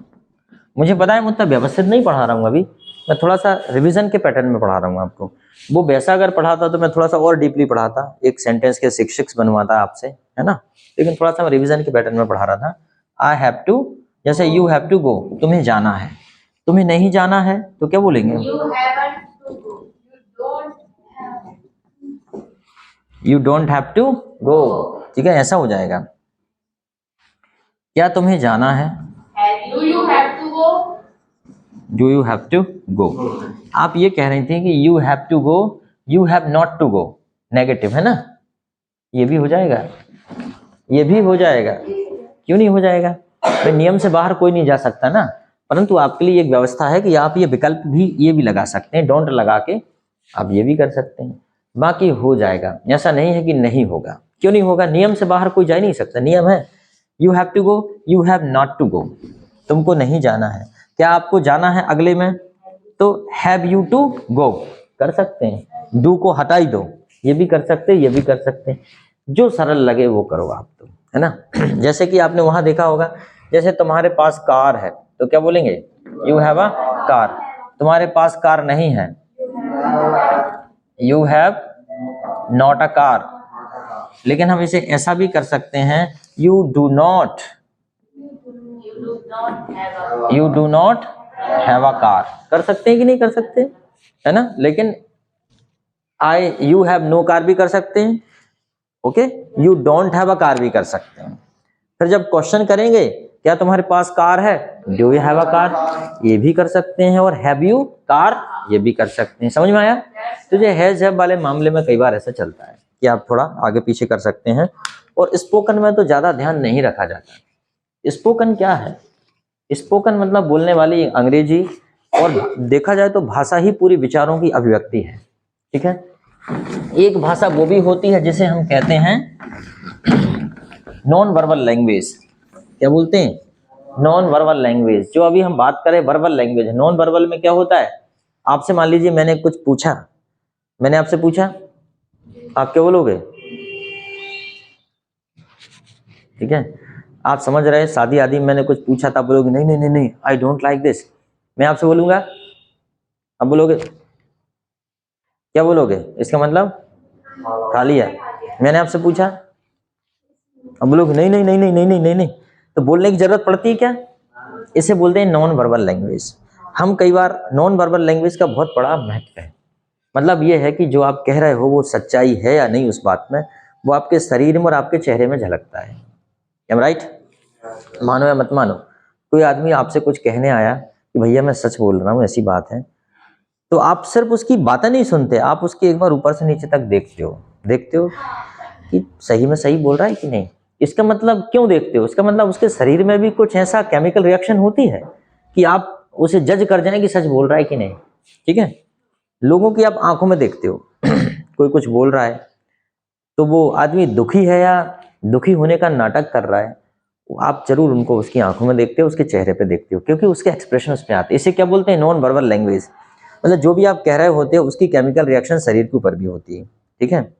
मुझे पता है मैं उतना व्यवस्थित नहीं पढ़ा रहा हूँ अभी, मैं थोड़ा सा रिवीजन के पैटर्न में पढ़ा रहा हूँ आपको। वो वैसा अगर पढ़ाता तो मैं थोड़ा सा और डीपली पढ़ाता, एक सेंटेंस के 6 बनवाता आपसे, है ना? लेकिन थोड़ा सा मैं रिवीजन के पैटर्न में पढ़ा रहा था। आई हैव टू, जैसे यू हैव टू गो, तुम्हें जाना है। तुम्हें नहीं जाना है तो क्या बोलेंगे? You don't have to go, ठीक है, ऐसा हो जाएगा। क्या तुम्हें जाना है? Do you have to go. आप ये कह रही थी कि you have to go, you have not to go, negative है ना? ये भी हो जाएगा, ये भी हो जाएगा, क्यों नहीं हो जाएगा? भाई नियम से बाहर कोई नहीं जा सकता ना, परंतु आपके लिए एक व्यवस्था है कि आप ये विकल्प भी ये भी लगा सकते हैं, डोंट लगा के आप ये भी कर सकते हैं, बाकी हो जाएगा। ऐसा नहीं है कि नहीं होगा। क्यों नहीं होगा? नियम से बाहर कोई जा ही नहीं सकता, नियम है। You have to go, you have not to go, तुमको नहीं जाना है। क्या आपको जाना है अगले में? तो हैव यू टू गो कर सकते हैं, डू को हटा ही दो, ये भी कर सकते हैं, ये भी कर सकते हैं, जो सरल लगे वो करो आप, तो है ना? जैसे कि आपने वहां देखा होगा, जैसे तुम्हारे पास कार है तो क्या बोलेंगे? You have a car. तुम्हारे पास कार नहीं है, you have not a car. लेकिन हम इसे ऐसा भी कर सकते हैं, you do not have a car, कर सकते हैं कि नहीं कर सकते, है ना? लेकिन यू हैव नो कार भी कर सकते हैं, okay, you don't have a car भी कर सकते हैं, फिर जब क्वेश्चन करेंगे क्या तुम्हारे पास कार है, do you have a car, ये भी कर सकते हैं, और हैव यू कार, ये भी कर सकते हैं। समझ में आया? तो ये हैज हैव वाले मामले में कई बार ऐसा चलता है कि आप थोड़ा आगे पीछे कर सकते हैं, और स्पोकन में तो ज्यादा ध्यान नहीं रखा जाता। स्पोकन क्या है? स्पोकन मतलब बोलने वाली अंग्रेजी, और देखा जाए तो भाषा ही पूरी विचारों की अभिव्यक्ति है। ठीक है, एक भाषा वो भी होती है जिसे हम कहते हैं नॉन वर्बल लैंग्वेज। क्या बोलते हैं? Non verbal language. जो अभी हम बात करें वर्बल लैंग्वेज, नॉन वर्बल में क्या होता है? आपसे मान लीजिए मैंने कुछ पूछा, मैंने आपसे पूछा, आप क्या बोलोगे? ठीक है, आप समझ रहे हैं, शादी आदि मैंने कुछ पूछा था, बोलोगे नहीं नहीं नहीं नहीं, आई डोंट लाइक दिस। मैं आपसे बोलूंगा, अब बोलोगे क्या बोलोगे? इसका मतलब खा लिया। मैंने आपसे पूछा, अब बोलोगे नहीं नहीं नहीं नहीं नहीं नहीं नहीं नहीं। तो बोलने की जरूरत पड़ती है क्या? इसे बोलते हैं नॉन वर्बल लैंग्वेज। हम कई बार नॉन वर्बल लैंग्वेज का बहुत बड़ा महत्व है। मतलब ये है कि जो आप कह रहे हो वो सच्चाई है या नहीं उस बात में, वो आपके शरीर में और आपके चेहरे में झलकता है। Am right? मानो या मत मानो, कोई आदमी आपसे कुछ कहने आया कि भैया मैं सच बोल रहा हूँ, ऐसी बात है, तो आप सिर्फ उसकी बातें नहीं सुनते, आप उसके एक बार ऊपर से नीचे तक देखते हो कि सही में सही बोल रहा है कि नहीं। इसका मतलब क्यों देखते हो? इसका मतलब उसके शरीर में भी कुछ ऐसा केमिकल रिएक्शन होती है कि आप उसे जज कर जाएं कि सच बोल रहा है कि नहीं। ठीक है, लोगों की आप आंखों में देखते हो कोई कुछ बोल रहा है तो वो आदमी दुखी है या दुखी होने का नाटक कर रहा है, आप जरूर उनको उसकी आंखों में देखते हो, उसके चेहरे पे देखते हो, क्योंकि उसके एक्सप्रेशन उस पे आते हैं। इसे क्या बोलते हैं? Non verbal language. मतलब जो भी आप कह रहे होते हो उसकी केमिकल रिएक्शन शरीर के ऊपर भी होती है। ठीक है,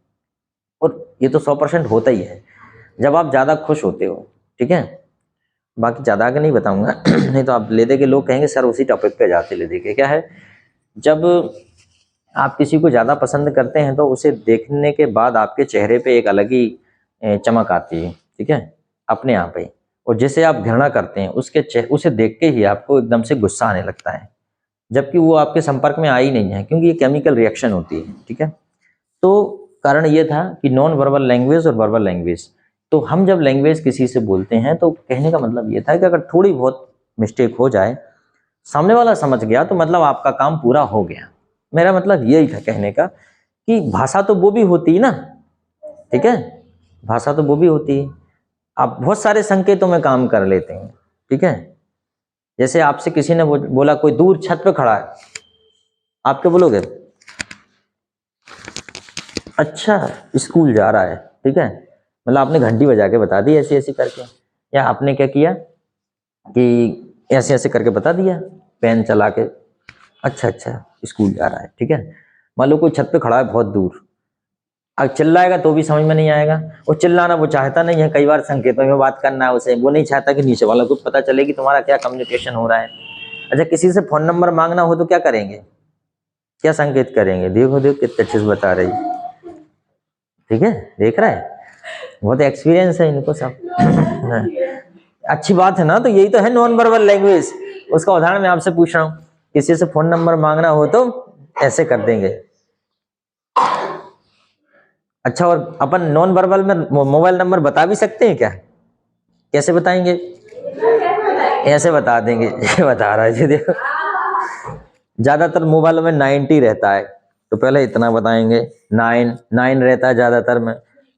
और ये तो 100% होता ही है जब आप ज़्यादा खुश होते हो। ठीक है, बाकी ज़्यादा आगे नहीं बताऊंगा नहीं तो आप ले दे के लोग कहेंगे सर उसी टॉपिक पे जाते ले दे के। क्या है, जब आप किसी को ज़्यादा पसंद करते हैं तो उसे देखने के बाद आपके चेहरे पे एक अलग ही चमक आती है। ठीक है, अपने आप ही। और जिसे आप घृणा करते हैं उसे देख के ही आपको एकदम से गुस्सा आने लगता है, जबकि वो आपके संपर्क में आई नहीं है, क्योंकि ये केमिकल रिएक्शन होती है। ठीक है, तो कारण ये था कि नॉन वर्बल लैंग्वेज और वर्बल लैंग्वेज। तो हम जब लैंग्वेज किसी से बोलते हैं तो कहने का मतलब ये था कि अगर थोड़ी बहुत मिस्टेक हो जाए, सामने वाला समझ गया, तो मतलब आपका काम पूरा हो गया। मेरा मतलब यही था कहने का कि भाषा तो वो भी होती है ना। ठीक है, भाषा तो वो भी होती है। आप बहुत सारे संकेतों में काम कर लेते हैं। ठीक है, जैसे आपसे किसी ने बोला कोई दूर छत पे खड़ा है, आप क्या बोलोगे? अच्छा स्कूल जा रहा है। ठीक है, मतलब आपने घंटी बजा के बता दी ऐसी ऐसी करके, या आपने क्या किया कि ऐसे ऐसे करके बता दिया पेन चला के, अच्छा अच्छा स्कूल जा रहा है। ठीक है, मान लो कोई छत पे खड़ा है बहुत दूर, अब चिल्लाएगा तो भी समझ में नहीं आएगा, और चिल्लाना वो चाहता नहीं है, कई बार संकेतों में बात करना है उसे, वो नहीं चाहता कि नीचे वाला को पता चले कि तुम्हारा क्या कम्युनिकेशन हो रहा है। अच्छा किसी से फोन नंबर मांगना हो तो क्या करेंगे? क्या संकेत करेंगे? देखो देखो कितने अच्छे से बता रही। ठीक है, देख रहा है, बहुत एक्सपीरियंस है इनको सब अच्छी बात है ना। तो यही तो है नॉन वर्बल लैंग्वेज। उसका उदाहरण मैं आपसे पूछ रहा हूँ, किसी से फोन नंबर मांगना हो तो ऐसे कर देंगे। अच्छा, और अपन नॉन वर्बल में मोबाइल नंबर बता भी सकते हैं क्या? कैसे बताएंगे? ऐसे बता देंगे ये बता रहा है जी, देखो ज्यादातर मोबाइल में 90 रहता है, तो पहले इतना बताएंगे, 9 रहता है ज्यादातर में,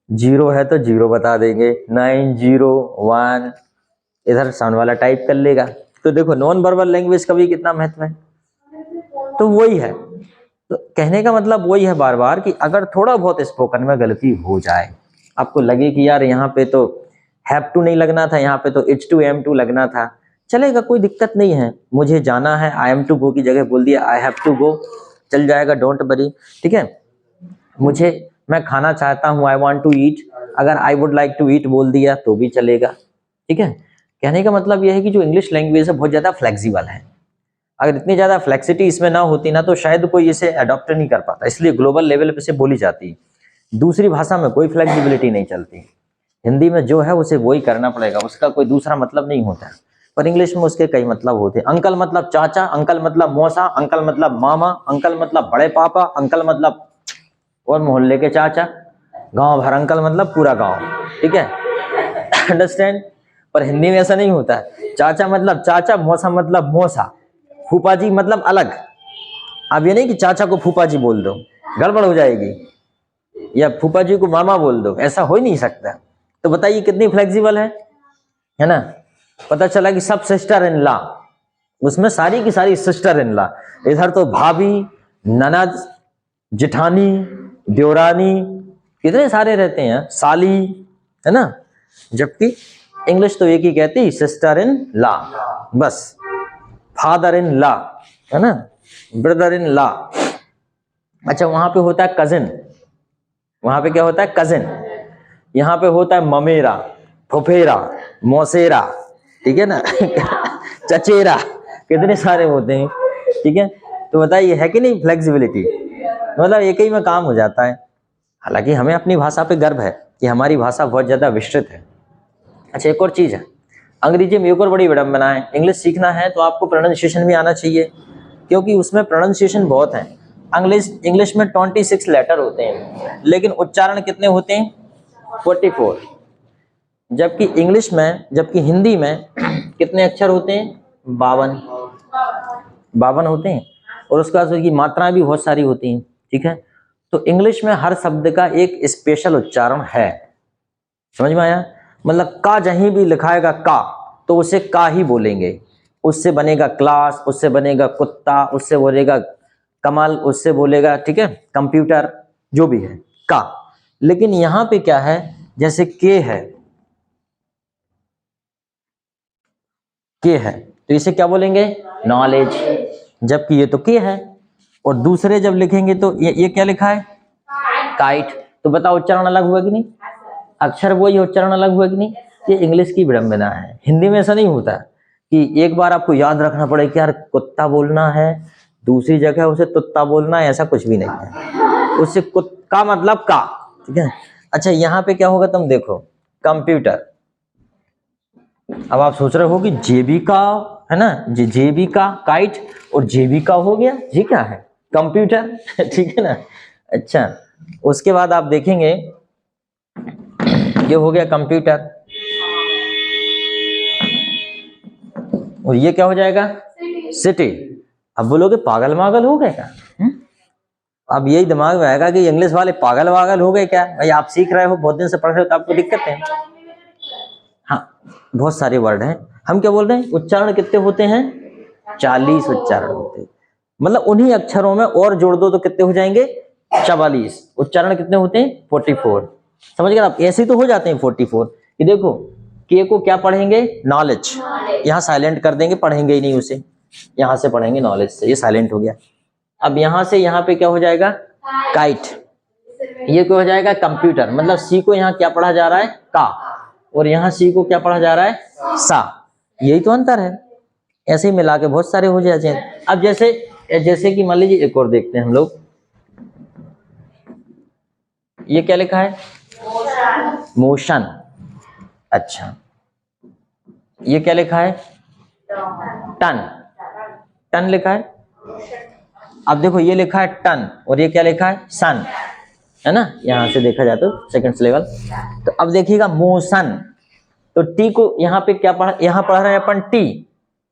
0 है तो 0 बता देंगे, 901, इधर साउंड वाला टाइप कर लेगा। तो देखो नॉन वर्बल लैंग्वेज का भी कितना महत्व है। तो वही है, तो कहने का मतलब वही है बार बार कि अगर थोड़ा बहुत स्पोकन में गलती हो जाए, आपको लगे कि यार यहाँ पे तो हैव टू नहीं लगना था, यहाँ पे तो इट्स टू एम टू लगना था, चलेगा, कोई दिक्कत नहीं है। मुझे जाना है, आई एम टू गो की जगह बोल दिया आई हैव टू गो, चल जाएगा, डोंट वरी। ठीक है, मैं खाना चाहता हूँ, आई वांट टू ईट, अगर I would like to eat बोल दिया तो भी चलेगा। ठीक है, कहने का मतलब यह है कि जो इंग्लिश लैंग्वेज है बहुत ज़्यादा फ्लेक्सिबल है। अगर इतनी ज़्यादा फ्लेक्सिटी इसमें ना होती ना तो शायद कोई इसे अडॉप्ट नहीं कर पाता, इसलिए ग्लोबल लेवल पे से बोली जाती है। दूसरी भाषा में कोई फ्लेक्सिबिलिटी नहीं चलती, हिंदी में जो है उसे वही करना पड़ेगा, उसका कोई दूसरा मतलब नहीं होता। पर इंग्लिश में उसके कई मतलब होते हैं। अंकल मतलब चाचा, अंकल मतलब मौसा, अंकल मतलब मामा, अंकल मतलब बड़े पापा, अंकल मतलब और मोहल्ले के चाचा, गांव भर अंकल मतलब पूरा गांव। ठीक है, अंडरस्टैंड? पर हिंदी में ऐसा नहीं होता है। चाचा मतलब चाचा, मौसा मतलब मौसा, फूफा जी मतलब अलग। अब ये नहीं कि चाचा को फूफा जी बोल दो, गड़बड़ हो जाएगी, या फूफा जी को मामा बोल दो, ऐसा हो ही नहीं सकता। तो बताइए कितनी फ्लेक्सिबल है ना। पता चला कि सब सिस्टर इन लॉ, उसमें सारी की सारी सिस्टर इन लॉ। इधर तो भाभी, ननद, जिठानी, देवरानी, कितने सारे रहते हैं, साली, है ना। जबकि इंग्लिश तो एक ही कहती, सिस्टर इन लॉ, बस। फादर इन लॉ, है ना, ब्रदर इन लॉ। अच्छा, वहां पे होता है कजिन, वहां पे क्या होता है, कजिन। यहाँ पे होता है ममेरा, फुफेरा, मौसेरा, ठीक है ना चचेरा, कितने सारे होते हैं, ठीक है। तो बताइए है कि नहीं फ्लेक्सिबिलिटी, मतलब एक ही में काम हो जाता है। हालांकि हमें अपनी भाषा पे गर्व है कि हमारी भाषा बहुत ज्यादा विस्तृत है। अच्छा, एक और चीज है, अंग्रेजी में एक और बड़ी विडंबना है। इंग्लिश सीखना है तो आपको प्रोनाउंसिएशन भी आना चाहिए, क्योंकि उसमें प्रोनाउंसिएशन बहुत है। इंग्लिश में 26 लेटर होते हैं, लेकिन उच्चारण कितने होते हैं, 44। जबकि हिंदी में कितने अक्षर होते हैं, 52 होते हैं। और उसके बाद उसकी मात्राएं भी बहुत सारी होती हैं, ठीक है। तो इंग्लिश में हर शब्द का एक स्पेशल उच्चारण है, समझ में आया। मतलब का जहीं भी लिखाएगा का, तो उसे का ही बोलेंगे। उससे बनेगा क्लास, उससे बनेगा कुत्ता, उससे बोलेगा कमल, उससे बोलेगा, ठीक है, कंप्यूटर, जो भी है का। लेकिन यहां पे क्या है, जैसे के है, तो इसे क्या बोलेंगे, नॉलेज। जबकि ये तो के है। और दूसरे जब लिखेंगे तो ये क्या लिखा है, काइट। तो बताओ उच्चारण अलग हुआ कि नहीं, अक्षर वही, उच्चारण अलग हुआ कि नहीं। ये इंग्लिश की विडंबना है। हिंदी में ऐसा नहीं होता कि एक बार आपको याद रखना पड़े कि यार कुत्ता बोलना है, दूसरी जगह उसे तुत्ता बोलना है, ऐसा कुछ भी नहीं है। उससे का मतलब का, ठीक है। अच्छा, यहाँ पे क्या होगा, तुम देखो, कंप्यूटर। अब आप सोच रहे हो कि जेबी का, है ना, जेबी का काइट और जेबी का हो गया, ये क्या है, कंप्यूटर ठीक है ना। अच्छा, उसके बाद आप देखेंगे ये हो गया कंप्यूटर, और ये क्या हो जाएगा, सिटी। अब बोलोगे पागल मागल हो गए क्या, अब यही दिमाग में आएगा कि इंग्लिश वाले पागल वागल हो गए क्या। भाई आप सीख रहे हो, बहुत दिन से पढ़ रहे हो, तो आपको दिक्कत है। हाँ, बहुत सारे वर्ड हैं। हम क्या बोल रहे हैं, उच्चारण कितने होते हैं, 40 उच्चारण होते हैं। मतलब उन्हीं अक्षरों में और जोड़ दो तो कितने हो जाएंगे, 44। उच्चारण कितने होते हैं, 44। समझ गए आप, ऐसे तो हो जाते हैं 44। ये देखो, के को क्या पढ़ेंगे, नॉलेज, यहाँ साइलेंट कर देंगे, पढ़ेंगे ही नहीं उसे, यहाँ से पढ़ेंगे नॉलेज से, ये साइलेंट हो गया। अब यहाँ से यहाँ पे क्या हो जाएगा, काइट। ये क्या हो जाएगा, कंप्यूटर। मतलब सी को यहाँ क्या पढ़ा जा रहा है, का, और यहाँ सी को क्या पढ़ा जा रहा है, सा। यही तो अंतर है। ऐसे ही मिला के बहुत सारे हो जाते हैं। अब जैसे कि मान लीजिए एक और देखते हैं हम लोग, ये क्या लिखा है, मोशन। अच्छा, ये क्या लिखा है, टन लिखा है। अब देखो, ये लिखा है टन, और ये क्या लिखा है, सन, है ना। यहां से देखा जाए तो सेकंड लेवल। तो अब देखिएगा मोशन, तो टी को यहाँ पे क्या पढ़, यहाँ पढ़ रहे हैं अपन टी,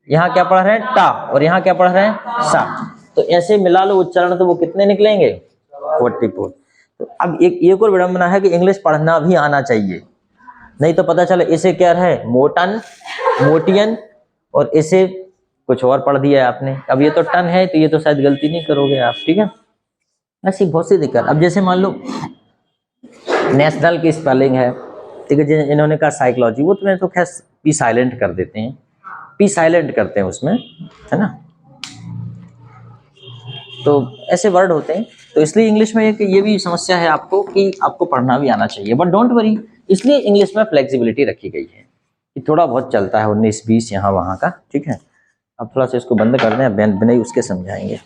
यहाँ क्या पढ़ रहे हैं टा, और यहाँ क्या पढ़ रहे हैं सा। तो ऐसे मिला लो उच्चारण, तो वो कितने निकलेंगे, 44। तो अब एक और विडंबना है कि इंग्लिश पढ़ना भी आना चाहिए, नहीं तो पता चले इसे क्या है, मोटन, मोटियन, और इसे कुछ और पढ़ दिया है आपने। अब ये तो टन है, तो ये तो शायद गलती नहीं करोगे आप, ठीक है। ऐसी बहुत सी दिक्कत। अब जैसे मान लो नेशनल की स्पेलिंग है, ठीक है, इन्होंने कहा साइकोलॉजी, वो तुम्हें तो खैर पी साइलेंट कर देते हैं, पी साइलेंट करते हैं उसमें, है ना। तो ऐसे वर्ड होते हैं। तो इसलिए इंग्लिश में ये भी समस्या है आपको कि आपको पढ़ना भी आना चाहिए, बट डोंट वरी, इसलिए इंग्लिश में फ्लेक्सिबिलिटी रखी गई है कि थोड़ा बहुत चलता है 19-20 यहाँ वहाँ का, ठीक है। अब थोड़ा सा इसको बंद कर दें, बिना ही उसके समझाएंगे,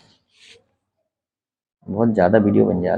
बहुत ज़्यादा वीडियो बन जाती है।